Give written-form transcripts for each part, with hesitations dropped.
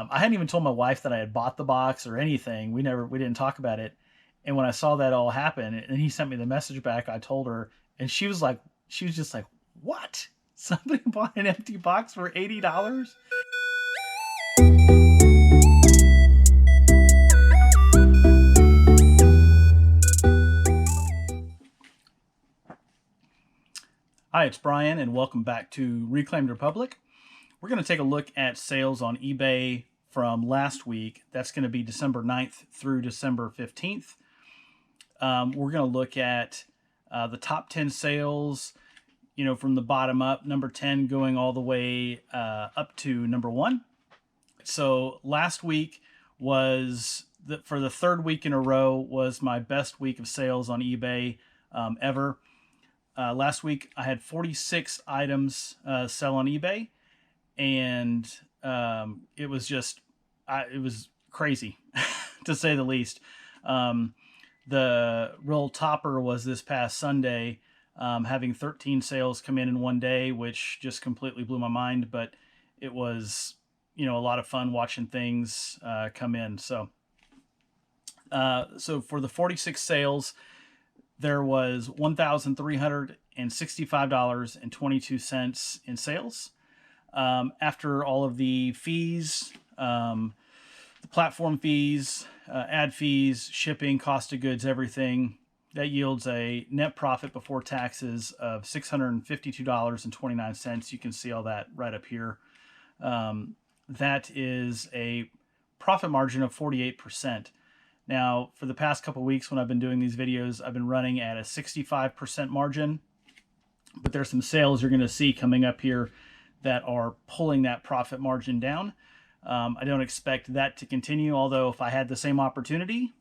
I hadn't even told my wife that I had bought the box or anything. We didn't talk about it. And when I saw that all happen and he sent me the message back, I told her, and she was just like, what? Somebody bought an empty box for $80? Hi, it's Brian, and welcome back to Reclaimed Republic. We're going to take a look at sales on eBay from last week. That's going to be December 9th through December 15th. We're going to look at the top 10 sales, from the bottom up, number 10 going all the way up to number 1. So last week was, for the third week in a row, was my best week of sales on eBay ever. Last week I had 46 items sell on eBay, and it was it was crazy to say the least. The real topper was this past Sunday, having 13 sales come in one day, which just completely blew my mind, but it was, a lot of fun watching things come in. So for the 46 sales, there was $1,365.22 in sales. After all of the fees, the platform fees, ad fees, shipping, cost of goods, everything, that yields a net profit before taxes of $652.29. You can see all that right up here. That is a profit margin of 48%. Now, for the past couple weeks when I've been doing these videos, I've been running at a 65% margin, but there's some sales you're going to see coming up here that are pulling that profit margin down. I don't expect that to continue, although if I had the same opportunity,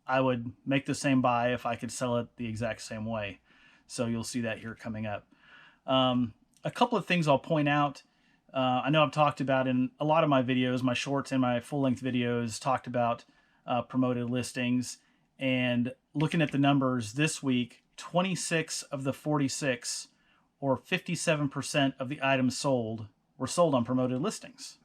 I would make the same buy if I could sell it the exact same way. So you'll see that here coming up. A couple of things I'll point out. I know I've talked about in a lot of my videos, my shorts and my full-length videos, talked about promoted listings, and looking at the numbers this week, 26 of the 46, or 57% of the items sold, were sold on promoted listings.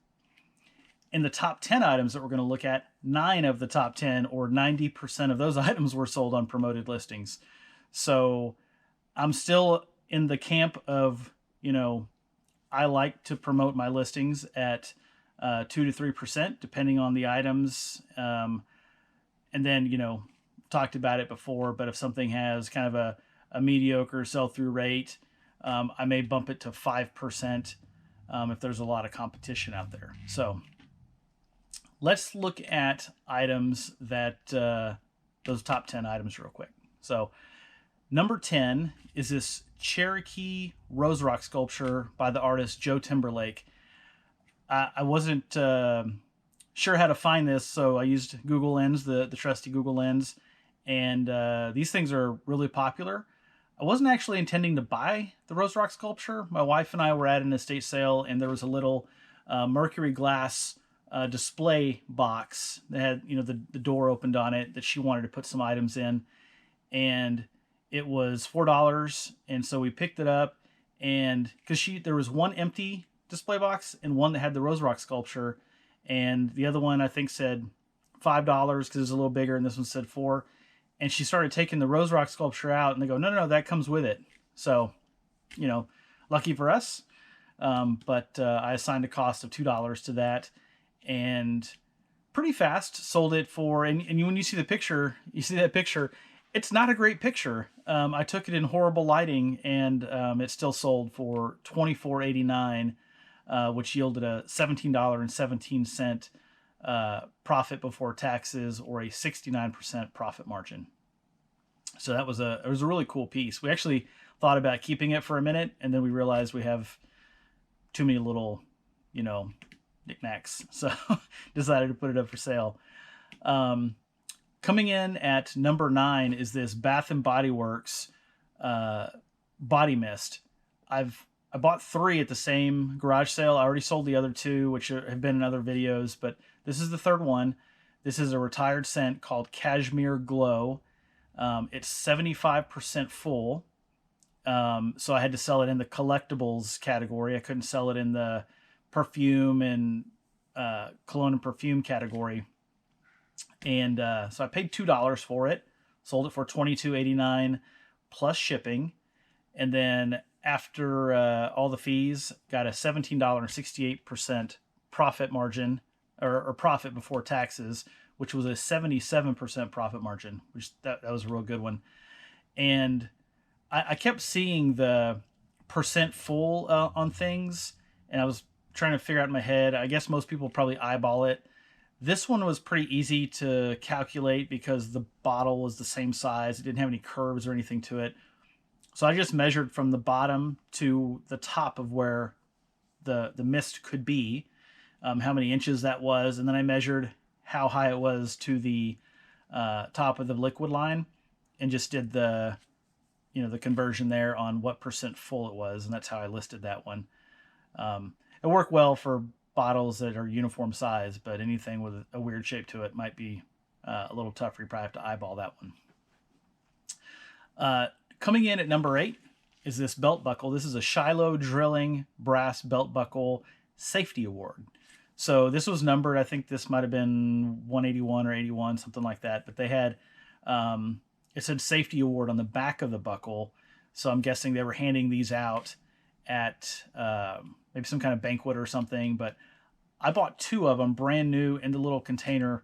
In the top 10 items that we're going to look at, 9 of the top 10, or 90% of those items, were sold on promoted listings. So I'm still in the camp of, I like to promote my listings at 2 to 3%, depending on the items. And then, talked about it before, but if something has kind of a mediocre sell-through rate, I may bump it to 5% if there's a lot of competition out there. So let's look at items that, those top 10 items real quick. So number 10 is this Cherokee Rose Rock sculpture by the artist Joe Timberlake. I wasn't sure how to find this, so I used Google Lens, the trusty Google Lens, and these things are really popular. I wasn't actually intending to buy the Rose Rock sculpture. My wife and I were at an estate sale, and there was a little mercury glass display box that had, the door opened on it, that she wanted to put some items in, and it was $4, and so we picked it up, and because there was one empty display box and one that had the Rose Rock sculpture, and the other one I think said $5 because it was a little bigger, and this one said $4. And she started taking the Rose Rock sculpture out, and they go, no, that comes with it. So, lucky for us. But I assigned a cost of $2 to that, and pretty fast sold it for. And when you see the picture, it's not a great picture. I took it in horrible lighting, and it still sold for $24.89. Which yielded a $17.17 profit before taxes, or a 69% profit margin. So it was a really cool piece. We actually thought about keeping it for a minute, and then we realized we have too many little, knickknacks. So decided to put it up for sale. Coming in at number 9 is this Bath and Body Works body mist. I bought 3 at the same garage sale. I already sold the other 2, which have been in other videos, but this is the third one. This is a retired scent called Cashmere Glow. It's 75% full. So I had to sell it in the collectibles category. I couldn't sell it in the perfume and cologne and perfume category. And so I paid $2 for it, sold it for $22.89 plus shipping. And then after all the fees, got a $17.68 profit margin, or profit before taxes, which was a 77% profit margin, which that was a real good one. And I kept seeing the percent full on things, and I was trying to figure out in my head. I guess most people probably eyeball it. This one was pretty easy to calculate because the bottle was the same size. It didn't have any curves or anything to it. So I just measured from the bottom to the top of where the mist could be, how many inches that was, and then I measured how high it was to the top of the liquid line, and just did the conversion there on what percent full it was, and that's how I listed that one. It worked well for bottles that are uniform size, but anything with a weird shape to it might be a little tougher. You probably have to eyeball that one. Coming in at number 8 is this belt buckle. This is a Shiloh Drilling Brass Belt Buckle Safety Award. So this was numbered, I think this might have been 181 or 81, something like that. But they had, it said Safety Award on the back of the buckle. So I'm guessing they were handing these out at maybe some kind of banquet or something. But I bought 2 of them brand new in the little container,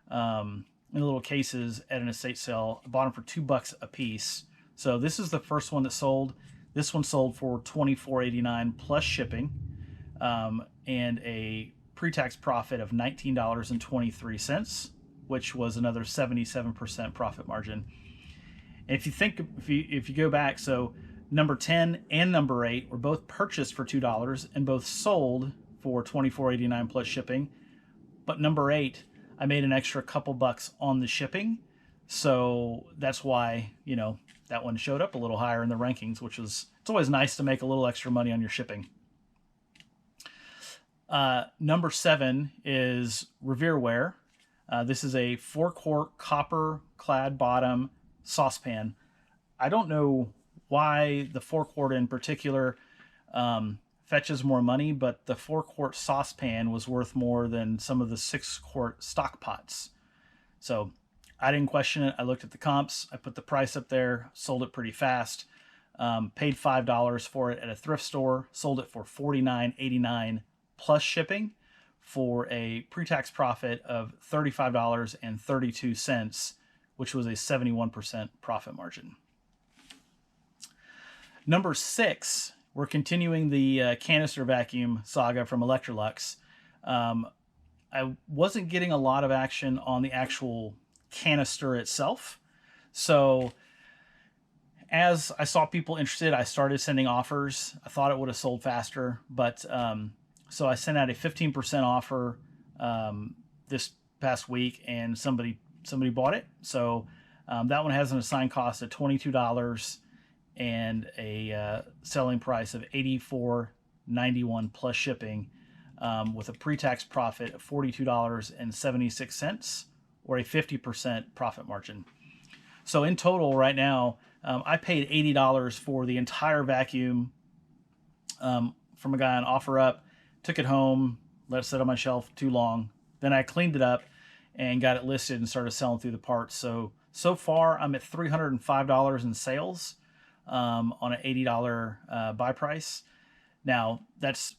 in the little cases at an estate sale. I bought them for $2 a piece. So this is the first one that sold. This one sold for $24.89 plus shipping, and a pre-tax profit of $19.23, which was another 77% profit margin. And if you go back, so number 10 and number 8 were both purchased for $2 and both sold for $24.89 plus shipping. But number 8, I made an extra couple bucks on the shipping, so that's why that one showed up a little higher in the rankings, which was, it's always nice to make a little extra money on your shipping. Number 7 is Revereware. This is a 4-quart copper clad bottom saucepan. I don't know why the 4-quart in particular fetches more money, but the 4-quart saucepan was worth more than some of the 6-quart stock pots. So I didn't question it. I looked at the comps. I put the price up there, sold it pretty fast, paid $5 for it at a thrift store, sold it for $49.89 plus shipping for a pre-tax profit of $35.32, which was a 71% profit margin. Number 6, we're continuing the canister vacuum saga from Electrolux. I wasn't getting a lot of action on the actual canister itself. So as I saw people interested, I started sending offers. I thought it would have sold faster, but so I sent out a 15% offer this past week, and somebody bought it. So that one has an assigned cost of $22 and a selling price of $84.91 plus shipping, with a pre-tax profit of $42.76, or a 50% profit margin. So in total right now, I paid $80 for the entire vacuum from a guy on OfferUp. Took it home, let it sit on my shelf too long. Then I cleaned it up and got it listed and started selling through the parts. So far I'm at $305 in sales on an $80 buy price. Now that's,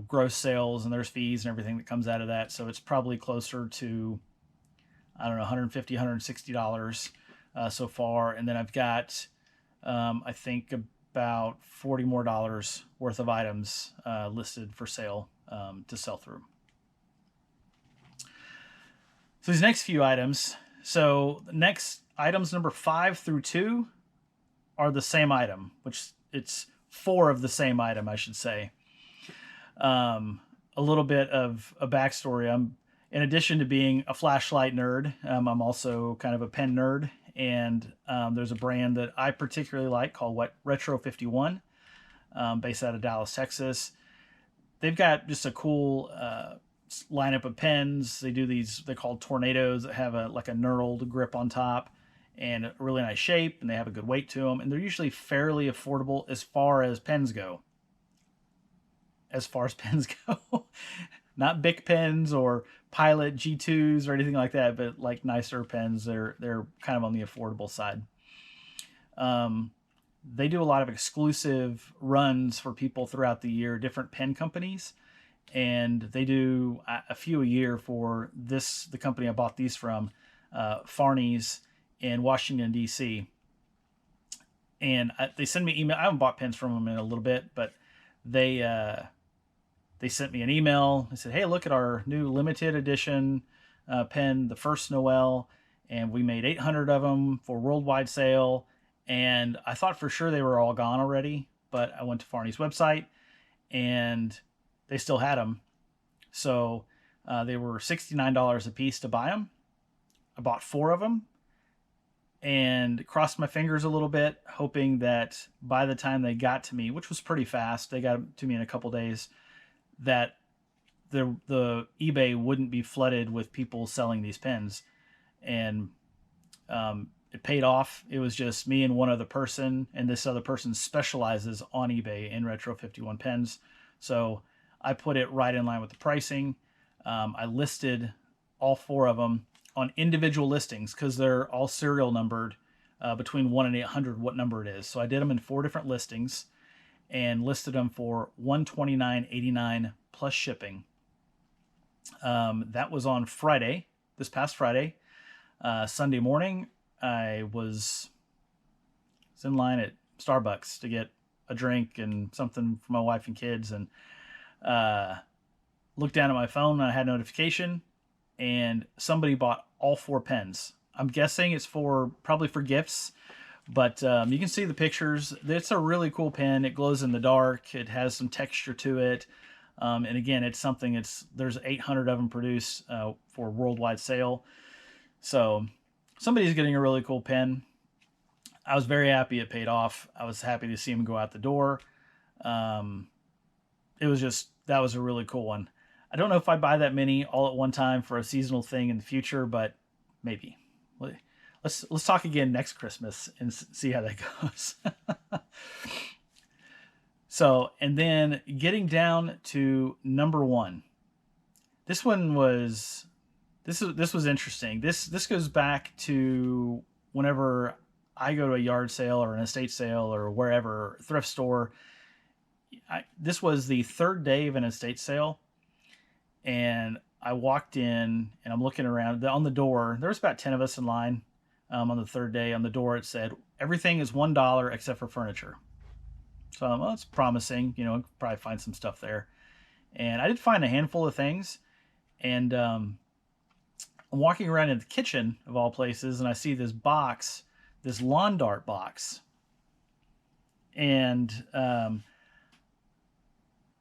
gross sales, and there's fees and everything that comes out of that. So it's probably closer to, I don't know, $150, $160 so far. And then I've got, I think about $40 more worth of items listed for sale to sell through. So these next few items, so the next items number 5 through 2 are the same item, which it's 4 of the same item, I should say. A little bit of a backstory. In addition to being a flashlight nerd, I'm also kind of a pen nerd, and there's a brand that I particularly like called Retro 51, based out of Dallas, Texas. They've got just a cool lineup of pens. They do these, they're called Tornadoes, that have a knurled grip on top and a really nice shape, and they have a good weight to them, and they're usually fairly affordable as far as pens go. not Bic pens or Pilot G2s or anything like that, but like nicer pens. They're kind of on the affordable side. Um, they do a lot of exclusive runs for people throughout the year, different pen companies, and they do a few a year for this. The company I bought these from, Farney's in Washington D.C. And they send me email. I haven't bought pens from them in a little bit, but they they sent me an email. They said, "Hey, look at our new limited edition pen, the first Noel, and we made 800 of them for worldwide sale." And I thought for sure they were all gone already, but I went to Farney's website and they still had them. So they were $69 a piece to buy them. I bought 4 of them and crossed my fingers a little bit, hoping that by the time they got to me, which was pretty fast, they got to me in a couple days, that the eBay wouldn't be flooded with people selling these pens. And it paid off. It was just me and one other person, and this other person specializes on eBay in Retro 51 pens. So I put it right in line with the pricing. I listed all 4 of them on individual listings because they're all serial numbered between 1 and 800 what number it is. So I did them in 4 different listings and listed them for $129.89 plus shipping. That was on Friday, this past Friday. Sunday morning, I was in line at Starbucks to get a drink and something for my wife and kids, and looked down at my phone and I had a notification, and somebody bought all 4 pens. I'm guessing it's probably for gifts, but you can see the pictures. It's a really cool pen. It glows in the dark. It has some texture to it. And again, it's something, there's 800 of them produced for worldwide sale. So somebody's getting a really cool pen. I was very happy it paid off. I was happy to see him go out the door. That was a really cool one. I don't know if I buy that many all at one time for a seasonal thing in the future, but maybe. Let's talk again next Christmas and see how that goes. So, and then getting down to number 1. This was interesting. This goes back to whenever I go to a yard sale or an estate sale or wherever, thrift store. This was the 3rd day of an estate sale, and I walked in and I'm looking around. On the door, there was about 10 of us in line. On the 3rd day, on the door it said everything is $1 except for furniture. So well, that's promising. Probably find some stuff there. And I did find a handful of things. And I'm walking around in the kitchen of all places, and I see this box, this lawn dart box. And I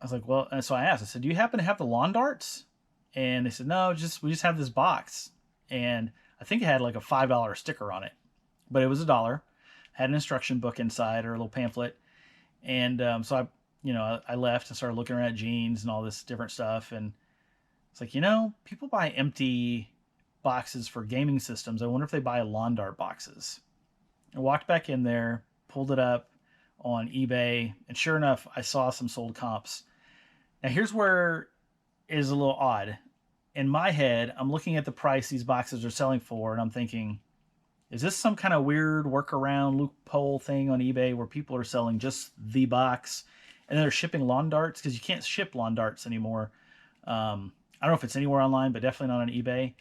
was like, well, and so I asked, I said, "Do you happen to have the lawn darts?" And they said, "No, we just have this box." And I think it had like a $5 sticker on it, but it was $1. Had an instruction book inside, or a little pamphlet. And so I left and started looking around at jeans and all this different stuff. And it's like, people buy empty boxes for gaming systems. I wonder if they buy lawn dart boxes. I walked back in there, pulled it up on eBay, and sure enough, I saw some sold comps. Now here's where it is a little odd. In my head, I'm looking at the price these boxes are selling for, and I'm thinking, is this some kind of weird workaround loophole thing on eBay where people are selling just the box and then they're shipping lawn darts? Because you can't ship lawn darts anymore. I don't know if it's anywhere online, but definitely not on eBay.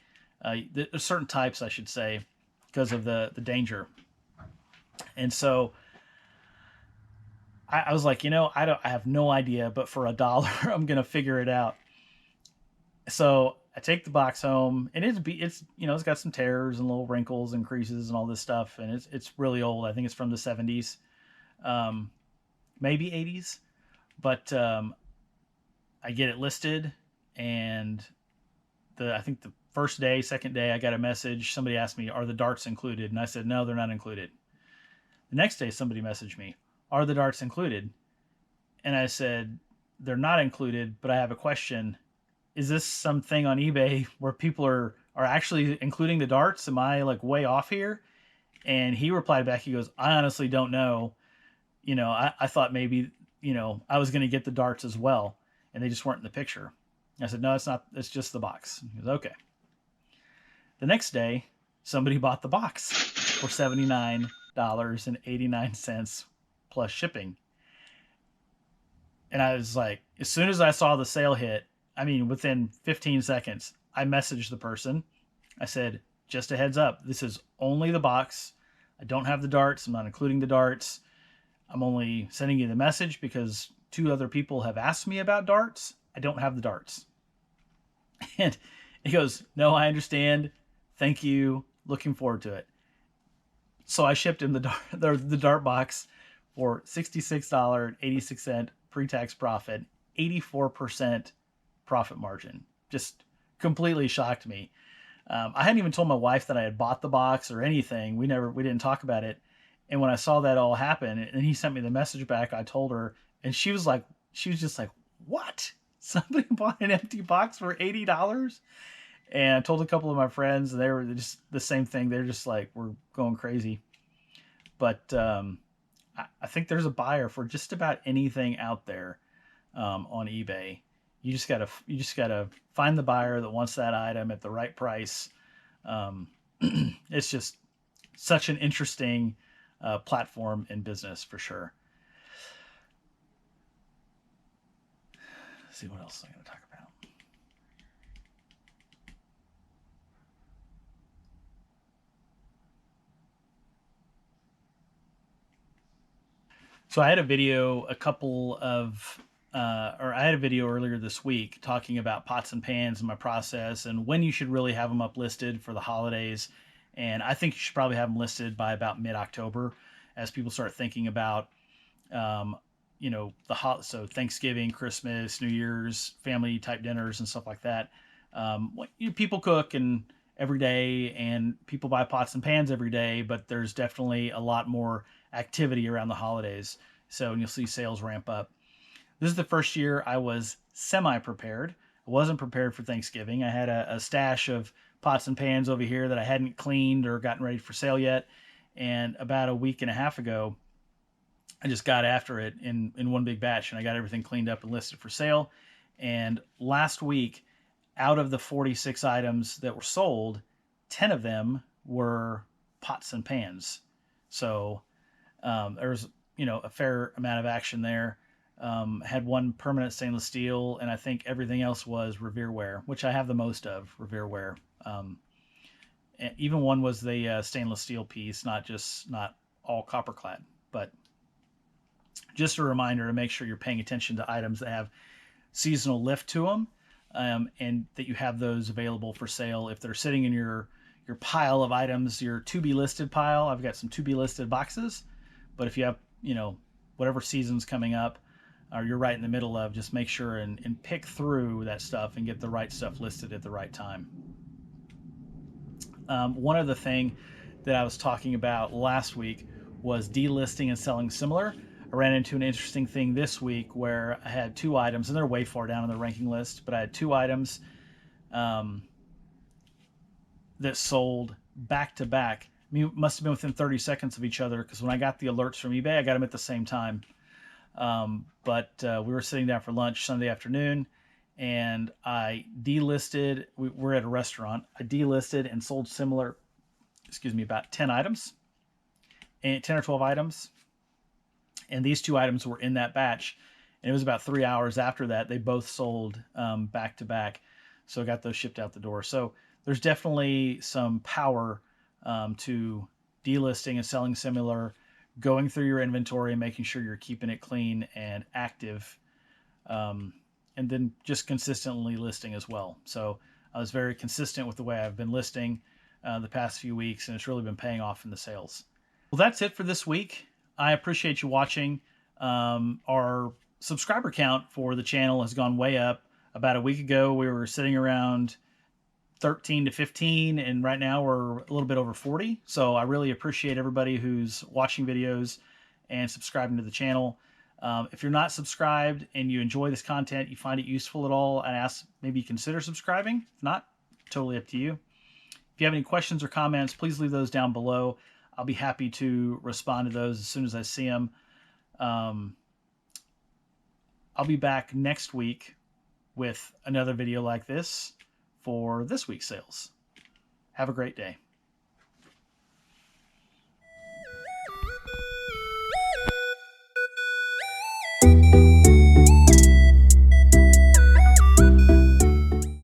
There's certain types, I should say, because of the danger. And so I was like, I have no idea, but for $1, I'm gonna figure it out. So I take the box home, and it's got some tears and little wrinkles and creases and all this stuff, and it's really old. I think it's from the 70s, maybe 80s. But I get it listed, and I think the first day, second day, I got a message. Somebody asked me, "Are the darts included?" And I said, "No, they're not included." The next day, somebody messaged me, "Are the darts included?" And I said, "They're not included, but I have a question. Is this something on eBay where people are actually including the darts? Am I like way off here?" And he replied back, he goes, "I honestly don't know. I thought maybe, I was going to get the darts as well, and they just weren't in the picture." I said, no, it's not. It's just the box. He goes, okay. The next day, somebody bought the box for $79.89 plus shipping. And I was like, as soon as I saw the sale hit, I mean, within 15 seconds, I messaged the person. I said, just a heads up, this is only the box. I don't have the darts. I'm not including the darts. I'm only sending you the message because 2 other people have asked me about darts. I don't have the darts. And he goes, no, I understand. Thank you. Looking forward to it. So I shipped him the dart box for $66.86 pre-tax profit, 84% profit margin. Just completely shocked me. I hadn't even told my wife that I had bought the box or anything. We didn't talk about it. And when I saw that all happen, and he sent me the message back, I told her, and she was just like, what? Somebody bought an empty box for $80? And I told a couple of my friends, and they were just the same thing. They're just like, we're going crazy. But I think there's a buyer for just about anything out there on eBay. You just gotta find the buyer that wants that item at the right price. It's just such an interesting platform in business for sure. Let's see what else I'm going to talk about. So I had a video I had a video earlier this week talking about pots and pans and my process and when you should really have them up listed for the holidays. And I think you should probably have them listed by about mid-October as people start thinking about, so Thanksgiving, Christmas, New Year's, family type dinners and stuff like that. People cook and every day, and people buy pots and pans every day, but there's definitely a lot more activity around the holidays. So you'll see sales ramp up. This is the first year I was semi-prepared. I wasn't prepared for Thanksgiving. I had a stash of pots and pans over here that I hadn't cleaned or gotten ready for sale yet. And about a week and a half ago, I just got after it in one big batch, and I got everything cleaned up and listed for sale. And last week, out of the 46 items that were sold, 10 of them were pots and pans. So there was, a fair amount of action there. Had one permanent stainless steel, and I think everything else was Revereware, which I have the most of, Revereware. Even one was the stainless steel piece, not all copper clad. But just a reminder to make sure you're paying attention to items that have seasonal lift to them, and that you have those available for sale. If they're sitting in your pile of items, your to be listed pile, I've got some to be listed boxes. But if you have, whatever season's coming up, or you're right in the middle of, just make sure and pick through that stuff and get the right stuff listed at the right time. One other thing that I was talking about last week was delisting and selling similar. I ran into an interesting thing this week where I had 2 items, and they're way far down on the ranking list, but I had 2 items that sold back to back. I mean, it must have been within 30 seconds of each other, because when I got the alerts from eBay, I got them at the same time. But we were sitting down for lunch Sunday afternoon, and I delisted. We're at a restaurant. I delisted and sold similar, about 10 items, and 10 or 12 items. And these 2 items were in that batch. And it was about 3 hours after that, they both sold back to back. So I got those shipped out the door. So there's definitely some power to delisting and selling similar, going through your inventory and making sure you're keeping it clean and active, and then just consistently listing as well. So I was very consistent with the way I've been listing the past few weeks, and it's really been paying off in the sales. Well, that's it for this week. I appreciate you watching. Our subscriber count for the channel has gone way up. About a week ago, we were sitting around 13 to 15, and right now we're a little bit over 40. So I really appreciate everybody who's watching videos and subscribing to the channel. If you're not subscribed and you enjoy this content, you find it useful at all, I ask maybe you consider subscribing. If not, totally up to you. If you have any questions or comments, please leave those down below. I'll be happy to respond to those as soon as I see them. I'll be back next week with another video like this for this week's sales. Have a great day.